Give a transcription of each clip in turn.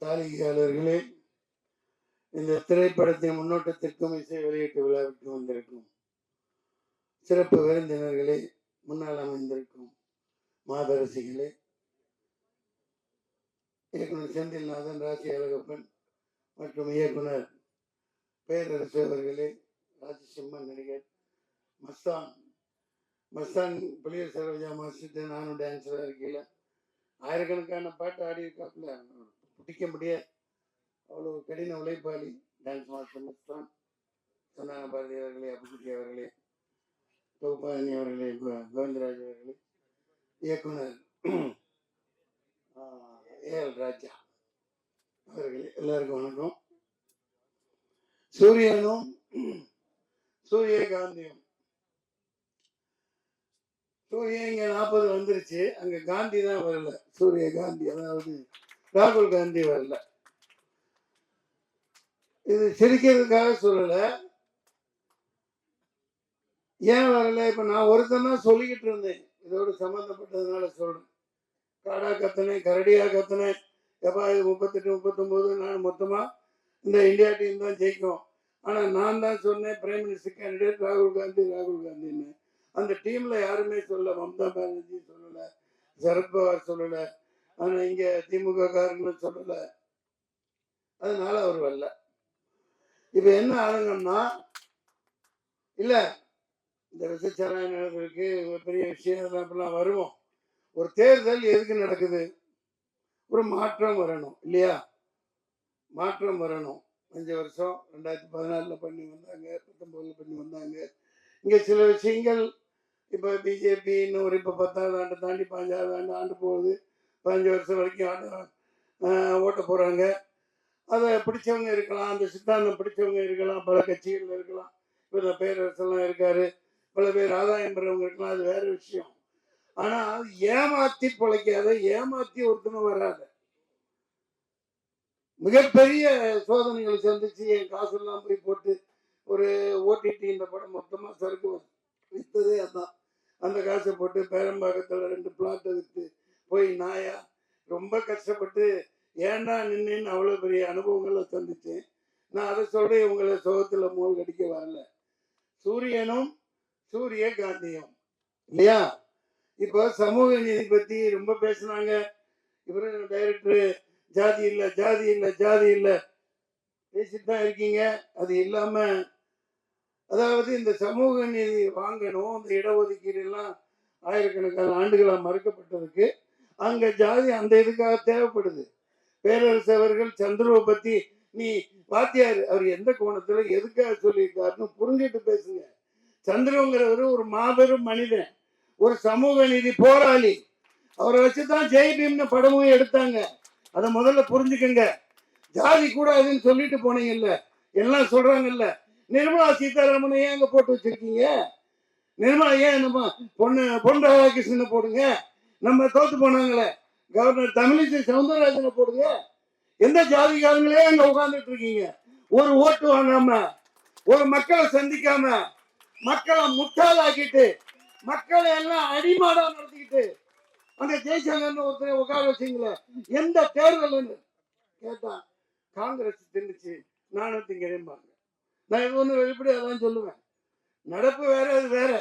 தாளிகையாளர்களே, இந்த திரைப்படத்தின் முன்னோட்டத்திற்கும் இசை வெளியீட்டு விழாவிற்கு வந்திருக்கும் சிறப்பு விருந்தினர்களே, முன்னால் அமைந்திருக்கும் மாதரசிகளே, இயக்குனர் செந்தில்நாதன், ராசி அழகப்பன் மற்றும் இயக்குனர் பேரரசு அவர்களே, ராஜசிம்மன் நடிகர், மஸ்தான் புலியர் சரோஜா மாஸ்டர், நானும் டான்ஸராக இருக்கையில் ஆயிரக்கணக்கான பாட்டு ஆடி இருக்காப்புல, பிடிக்க முடியாது, அவ்வளோ கடின உழைப்பாளி டான்ஸ் மாஸ்டர் மஸ்தான். சந்தான பாரதி அவர்களே, அப்புக்குட்டி அவர்களே, தொகுப்பாணி அவர்களே, கோவிந்தராஜ் அவர்களே, இயக்குனர் ஏஎல் ராஜா அவர்களே, எல்லாருக்கும் வணக்கம். சூரியனும் சூரியகாந்தியும், சூரியன் இங்க 40 வந்துருச்சு, அங்க காந்தி தான் வரல. சூரியகாந்தி, அதாவது ராகுல் காந்தி வரல. இது சிரிக்கிறதுக்காக சொல்லல. ஏன் வரல? இப்ப நான் ஒருத்தன் தான் சொல்லிக்கிட்டு இருந்தேன், இதோடு சம்பந்தப்பட்டதுனால சொல்றேன். காடா கத்துனேன், கரடியா கத்துனேன், எப்பா இது 38 39 நான் மொத்தமா இந்த இந்தியா டீம் தான் ஜெயிக்கும். ஆனா நான் தான் சொன்னேன் பிரைம் மினிஸ்டர் கேண்டிடேட் ராகுல் காந்தின்னு. அந்த டீம்ல யாருமே சொல்லல. மம்தா பானர்ஜி சொல்லல, சரத்பவார் சொல்லல, ஆனா இங்க திமுக காரங்களும் சொல்லல. அதனால அவர் வரல. இப்ப என்ன ஆளுங்கன்னா, இல்ல இந்த விசச்சாராய நடவடிக்கை பெரிய விஷயம் எல்லாம் வருவோம். ஒரு தேர்தல் எதுக்கு நடக்குது? ஒரு மாற்றம் வரணும் இல்லையா? மாற்றம் வரணும். 5 வருஷம் 2014 பண்ணி வந்தாங்க, 19 பண்ணி வந்தாங்க. இங்க சில விஷயங்கள் இப்ப பிஜேபி இன்னும் ஒரு இப்ப 10வது ஆண்டு தாண்டி 15வது ஆண்டு போகுது. 15 வருஷம் வரைக்கும் ஓட்ட போறாங்க. அதை பிடிச்சவங்க இருக்கலாம், அந்த சித்தாந்தம் பிடிச்சவங்க இருக்கலாம், பல கட்சிகள் இருக்கலாம். இப்ப பேரரசெல்லாம் இருக்காரு, பல பேர் ஆதாயம் பெறவங்க இருக்கலாம், அது வேற விஷயம். ஆனா ஏமாத்தி பிழைக்காத, ஏமாத்தி ஒருத்தனும் வராத. மிகப்பெரிய சோதனைகளை சந்திச்சு என் காசு எல்லாம் போய் போட்டு ஒரு ஓடிடி இந்த படம் மொத்தமா சரக்கு வித்ததே அதான். அந்த காசை போட்டு பேரம்பாக்கத்துல 2 பிளாட்டை வித்து போய் நாயா ரொம்ப கஷ்டப்பட்டு ஏண்டா நின்னு அவ்வளவு பெரிய அனுபவங்களை சந்திச்சேன். நான் அதை சொல்றேன், உங்களை சோகத்துல மூல் கடிக்க வரல. சூரியனும் சூரியகாந்தியும் இல்லையா? இப்போ சமூக நீதி பத்தி ரொம்ப பேசினாங்க. இவரு டைரக்டர் ஜாதி இல்லை ஜாதி இல்லை ஜாதி இல்லை பேசிட்டு தான் இருக்கீங்க. அது இல்லாம அதாவது இந்த சமூக நீதி வாங்கணும், இந்த இடஒதுக்கீடு எல்லாம் ஆயிரக்கணக்கான ஆண்டுகளாக மறுக்கப்பட்டதுக்கு அங்க ஜாதி அந்த இதுக்காக தேவைப்படுது. பேரரசு அவர்கள் சந்துருவை பத்தி நீ வாத்தியார் அவர் எந்த கோணத்துல எதுக்காக சொல்லியிருக்காருன்னு புரிஞ்சுட்டு பேசுங்க. சந்துருங்கிறவர் ஒரு மாபெரும் மனிதன், ஒரு சமூக நீதி போராளி. அவரை வச்சுதான் ஜெய் பீம்னு படமும் எடுத்தாங்க. அதை முதல்ல புரிஞ்சுக்கங்க. ஜாதி கூடாதுன்னு சொல்லிட்டு போனீங்கல்ல, எல்லாம் சொல்றாங்கல்ல. நிர்மலா சீதாராமனை ஏன் அங்க போட்டு வச்சிருக்கீங்க? நிர்மலா ஏன் நம்ம பொன் ராதாகிருஷ்ணனை போடுங்க. நம்ம தோத்து போனாங்களே கவர்னர் தமிழிசை சவுந்தரராஜனை போடுங்க. எந்த ஜாதிக்காரங்களே அங்க உட்கார்ந்துட்டு இருக்கீங்க? ஒரு ஓட்டு வாங்காம, ஒரு மக்களை சந்திக்காம, மக்களை முட்டாளாக்கிட்டு, மக்களை எல்லாம் அடிமாடா நடத்திக்கிட்டு அங்க ஜெய்சங்கர்னு ஒருத்தரை உட்கார வச்சிங்களே, எந்த தேர்தல் கேட்டா காங்கிரஸ் தின்னுச்சு, நானும் திங்கிறேன்பாங்க. நான் இது ஒண்ணு வெளிப்படையா தான் சொல்லுவேன். நடப்பு வேற, அது வேற.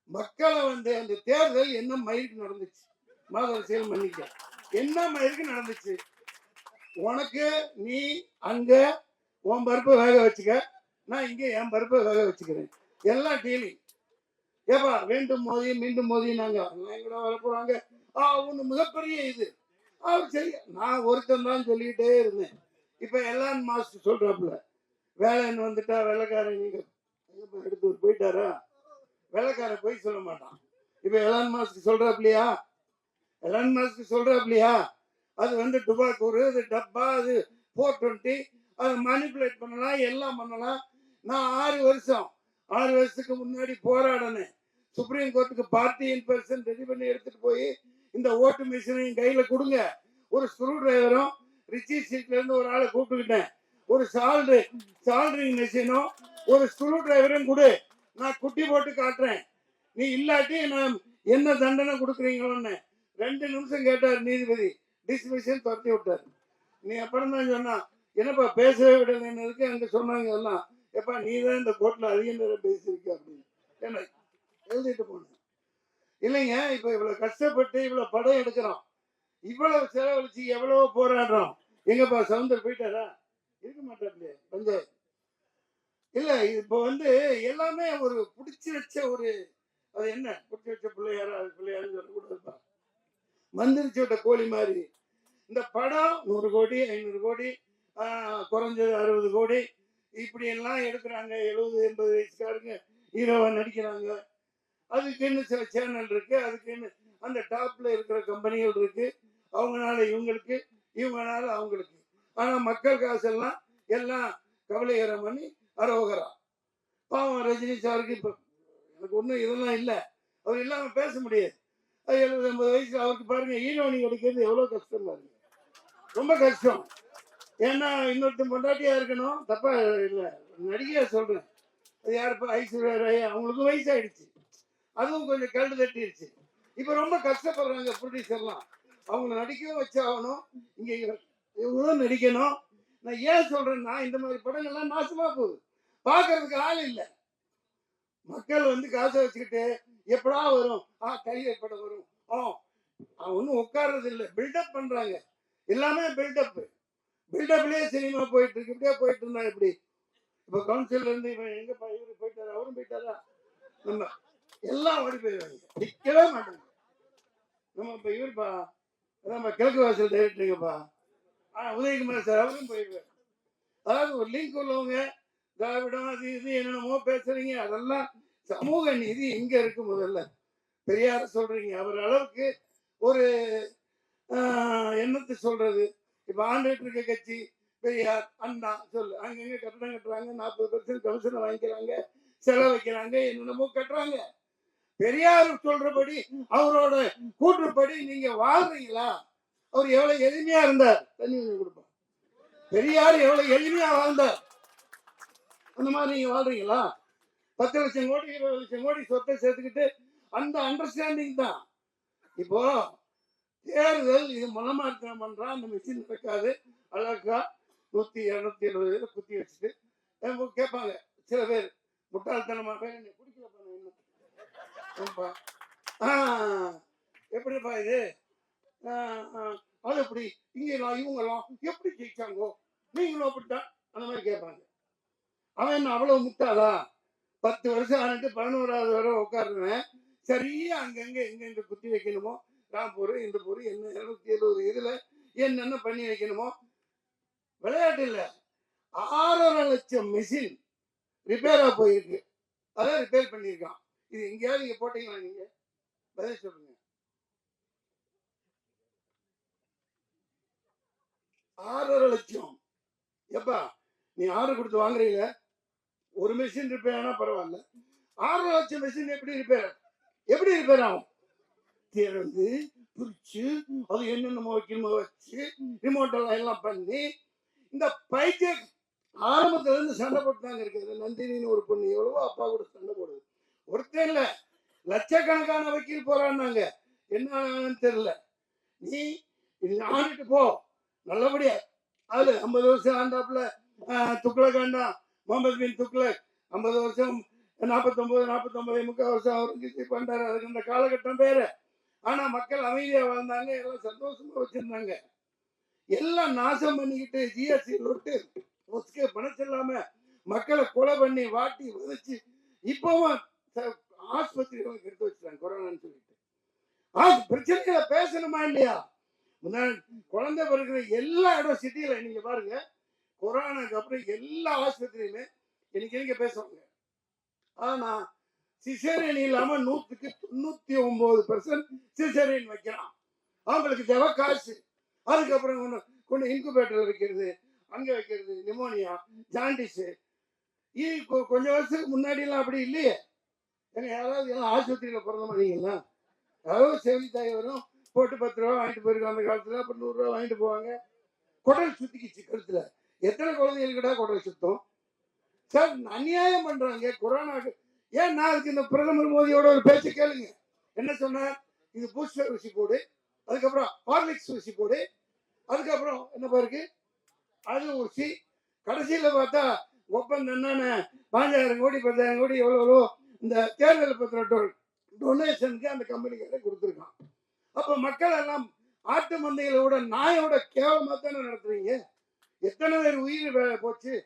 மக்களை அந்த தேர்தல் என்ன மயிருக்கு நடந்துச்சு, மாதரசியல் மன்னிக்க என்ன மயிருக்கு நடந்துச்சு? உனக்கு நீ அங்க உன் பருப்பை வேக வச்சுக்க, நான் இங்க என் பருப்பை வேக வச்சுக்கிறேன். எல்லாம் டீலிங். ஏப்பா வேண்டும் மோதி மீண்டும் மோதி நாங்க கூட வரப்போறாங்க. ஒண்ணு மிகப்பெரிய இது. அவர் சரி, நான் ஒருத்தன் தான் சொல்லிக்கிட்டே இருந்தேன். இப்ப எல்லாம் மாஸ்டர் சொல்றாப்புல, வேலைன்னு வந்துட்டா வெள்ளைக்காரன் நீங்க எடுத்து போயிட்டாரா? வெள்ளைக்காரன் போய் சொல்ல மாட்டான். இப்ப எலான் மாஸ்க் சொல்றாப்லையா? எலான் மாஸ்க் சொல்றாப்லையா? அது டுபாக்கூர், அது டப்பா, அது 420, அதை மேனிபுலேட் பண்ணலாம், எல்லாம் பண்ணலாம். நான் 6 வருஷத்துக்கு முன்னாடி போராடினேன். சுப்ரீம் கோர்ட்டுக்கு பார்ட்டி இன்பர்சன் ரெடி பண்ணி எடுத்துட்டு போய் இந்த ஓட்டு மிஷினையும் கையில கொடுங்க. ஒரு ஸ்க்ரூ டிரைவரும் ரிச்சி சீட்ல இருந்து ஒரு ஆளை கூப்பிட்டுக்கிட்டேன். ஒரு சால்டரிங் மிஷினும் ஒரு ஸ்க்ரூ டிரைவரும் கொடு, நான் குட்டி போட்டு காட்டுறேன். நீ இல்லாட்டி நான் என்ன தண்டனை கொடுக்குறீங்களோன்னு 2 நிமிஷம் கேட்டார் நீதிபதி. டிஸ்மிஷன் துரத்தி விட்டார். நீ அப்புறம் தான் சொன்னா என்னப்பா பேசவே விடலைன்னு அங்க சொன்னாங்க எல்லாம், எப்பா நீ தான் இந்த கோர்ட்ல அதிக நேரம் பேசியிருக்க அப்படின்னு என்ன எழுதிட்டு போனேன். இல்லைங்க, இப்ப இவ்வளவு கஷ்டப்பட்டு இவ்வளவு படம் எடுக்கிறோம், இவ்வளவு செலவழிச்சு எவ்வளவு போராடுறோம். எங்கப்பா சவுந்தர் போயிட்டாரா? இருக்க மாட்டாரு பஞ்சாயத்து இல்ல. இப்போ எல்லாமே ஒரு பிடிச்சி வச்ச ஒரு, அது என்ன பிடிச்சி வச்ச பிள்ளையாரா, அது பிள்ளையாருன்னு சொல்லக்கூடாதுப்பா, மந்திரிச்சு விட்ட கோழி மாதிரி. இந்த படம் 100 கோடி 500 கோடி குறைஞ்சது 60 கோடி இப்படி எல்லாம் எடுக்கிறாங்க. 70 80 வயசுக்காரங்க ஹீரோவா நடிக்கிறாங்க. அதுக்குன்னு சில சேனல் இருக்கு, அதுக்குன்னு அந்த டாப்ல இருக்கிற கம்பெனிகள் இருக்கு. அவங்கனால இவங்களுக்கு, இவங்கனால அவங்களுக்கு. ஆனா மக்கள் காசெல்லாம் எல்லாம் கவலைகரம் பண்ணி அரோகரா. பாவம் ரஜினி சாருக்கு இப்ப எனக்கு ஒன்றும் இதெல்லாம் இல்லை, அவர் இல்லாம பேச முடியாது. 70 80 வயசு அவருக்கு பாருங்க, ஹீரோனி கிடைக்கிறது எவ்வளவு கஷ்டம் பாருங்க, ரொம்ப கஷ்டம். ஏன்னா இன்னொருத்தன் பொண்டாட்டியா இருக்கணும், தப்பா இல்லை நடிகையா சொல்றேன். அது யாருப்பா, ஐஸ்வர்யா ராய், அவங்களுக்கும் வயசாயிடுச்சு, அதுவும் கொஞ்சம் கல்டு தட்டிடுச்சு. இப்ப ரொம்ப கஷ்டப்படுறாங்க ப்ரொடியூசர்லாம், அவங்க நடிக்கவும் வச்சாகணும், இங்க இவங்களும் நடிக்கணும். நான் ஏன் சொல்றேன்னா, இந்த மாதிரி படங்கள்லாம் நாசமா போகுது, பாக்குறதுக்கு ஆள் இல்லை. மக்கள் காசை வச்சுக்கிட்டு எப்படா வரும், கையில் படம் வரும், ஒன்னும் உட்கார்றது இல்லை, பில்டப் பண்றாங்க. எல்லாமே பில்டப், பில்டப்லயே சினிமா போயிட்டு இருக்கு. இப்படியே போயிட்டு இருந்தா எப்படி? இப்ப கவுன்சில் இருந்து இவன் எங்கப்பா இவரு போயிட்டாரா, அவரும் போயிட்டாரா, நம்ம எல்லாம் ஓடி போயிடுவாங்க, நிக்கவே மாட்டாங்க. நம்ம இப்ப இவருப்பா, நம்ம கிழக்கு வாசல் டைரக்டருங்கப்பா உதயகுமார் சார், அவரும் போயிடுவார். அதாவது ஒரு லிங்க் உள்ளவங்க திராவிடம் அது இது என்னென்னமோ பேசுறீங்க, அதெல்லாம் சமூக நீதி எங்க இருக்கு? முதல்ல பெரியார சொல்றீங்க, அவர் அளவுக்கு ஒரு என்னத்தை சொல்றது? இப்ப ஆண்டுகிட்டு இருக்க கட்சி பெரியார் அண்ணா சொல்லு, அங்கங்க கட்டணம் கட்டுறாங்க, 40% கமிஷனை வாங்கிக்கிறாங்க, செலவு வைக்கிறாங்க, என்னென்னமோ கட்டுறாங்க. பெரியார் சொல்றபடி அவரோட கூற்றுப்படி நீங்க வாழ்றீங்களா? அவர் எவ்வளவு எளிமையா இருந்தார், தண்ணி கொடுப்பார். பெரியார் எவ்வளவு எளிமையா வாழ்ந்தார், அந்த மாதிரி நீங்க வாழ்றீங்களா? 10 லட்சம் கோடி 20 லட்சம் கோடி சொத்தை சேர்த்துக்கிட்டு அந்த அண்டர்ஸ்டாண்டிங் தான். இப்போ தேர்தல் இது மனமாற்றம் பண்றான், அந்த மிஷின் நடக்காது, அழகா 100 270 குத்தி வச்சுட்டு கேட்பாங்க சில பேர் முட்டாள்தனமா, குடிக்கலப்பா எப்படிப்பா இது, அது எப்படி இங்கெல்லாம் இவங்கெல்லாம் எப்படி ஜெயிச்சாங்கோ, நீங்களும் அப்படித்தான், அந்த மாதிரி கேட்பாங்க. அவன் என்ன அவ்வளவு முட்டாளா? 10 வருஷம் ஆனிட்டு 11வது வரை உட்காருவேன், சரியா அங்கங்க எங்கெங்க குத்தி வைக்கணுமோ, ராம்பூர் இந்த பூர் என்ன 270 இதுல என்னென்ன பண்ணி வைக்கணுமோ. விளையாட்டு இல்ல, 6.5 லட்சம் மிஷின் ரிப்பேரா போயிருக்கு, அதான் ரிப்பேர் பண்ணியிருக்கான். இது எங்கேயாவது நீங்க போட்டீங்களா? நீங்க பதில் சொல்லுங்க. 6.5 லட்சம் எப்பா, நீ ஆர்டர் கொடுத்து வாங்குறீங்க, ஒரு மிஷின் ரிப்பேர் ஆனா பரவாயில்ல, 6.5 லட்சம் மிஷின் எப்படி ரிப்பேர் ஆகும்? திறந்து பிரிச்சு அது என்னென்னமோ வைக்கணுமோ வச்சு ரிமோட் எல்லாம் பண்ணி, இந்த பைத்தியம் ஆரம்பத்துல இருந்து சண்டை போட்டுதாங்க இருக்குது. நந்தினின்னு ஒரு பொண்ணு எவ்வளவோ அப்பா கூட சண்டை போடுது, ஒருத்தர் இல்ல லட்சக்கணக்கான வக்கீல் போறான்னாங்க, என்ன தெரியல. நீ ஆடிட்டு போ நல்லபடியா. அது 50 வருஷம் ஆண்டாப்புல துக்ளக் ஆண்டா, முகமது பின் துக்ளக் 50 வருஷம் 49 முக்கால் வருஷம் அவருக்கு பண்றாரு, அதுக்கு இந்த காலகட்டம் பேரு. ஆனா மக்கள் அமைதியா வாழ்ந்தாங்க, எல்லாம் சந்தோஷமா வச்சிருந்தாங்க. எல்லாம் நாசம் பண்ணிக்கிட்டு ஜிஎஸ்டி விட்டு பணம் இல்லாம மக்களை கொலை பண்ணி வாட்டி வதச்சு இப்பவும் ஆஸ்பத்திரிகளை எடுத்து வச்சுட்டாங்க கொரோனான்னு சொல்லிட்டு. பிரச்சனைகளை பேசணுமா இல்லையா? குழந்தை பிறகு எல்லா இடம் சிட்டியில நீங்க பாருங்க, கொரோனாக்கு அப்புறம் எல்லா ஆஸ்பத்திரியுமே இன்னைக்கு பேசுவாங்க. ஆனா சிசேரியன் இல்லாம 100க்கு 99% சிசேரியன் வைக்கிறான். அவங்களுக்கு தேவை காசு. அதுக்கப்புறம் கொண்டு இன்குபேட்டர் வைக்கிறது, அங்க வைக்கிறது, நிமோனியா, ஜாண்டிஸ். இது கொஞ்சம் வருஷத்துக்கு முன்னாடி எல்லாம் அப்படி இல்லையே. யாராவது எல்லாம் ஆஸ்பத்திரியில பிறந்த மாதிரிங்களா? யாராவது செவிலித்தாய் வரும், போட்டு 10 ரூபா வாங்கிட்டு போயிருக்கோம் அந்த காலத்துல, அப்புறம் 100 ரூபா வாங்கிட்டு போவாங்க. குடல் சுத்திக்கிச்சு கழுத்துல. எத்தனை குழந்தைகளுக்குடா குடல் சுத்தம்? சார் அநியாயம் பண்றாங்க கொரோனாக்கு. ஏன் நான் அதுக்கு இந்த பிரதமர் மோடியோட ஒரு பேச்சு கேளுங்க. என்ன சொன்னார்? இது பூஸ்டர் ஊசி போடு, அதுக்கப்புறம் ஹார்லிக்ஸ் ஊசி போடு, அதுக்கப்புறம் என்னப்பா இருக்கு, அது ஒரு சி. கடைசியில பார்த்தா ஒப்பந்தம் என்னன்னு 5,000 கோடி 10,000 கோடி எவ்வளோ இந்த தேர்தல் பத்திர டொனேஷனுக்கு அந்த கம்பெனிக்காரன் கொடுத்துருக்கான். அப்ப மக்கள் எல்லாம் ஆட்டு மந்தைகளோட நாயோட கேவலமா தானே நடத்துறீங்க. எத்தனை பேர் உயிர் போச்சு.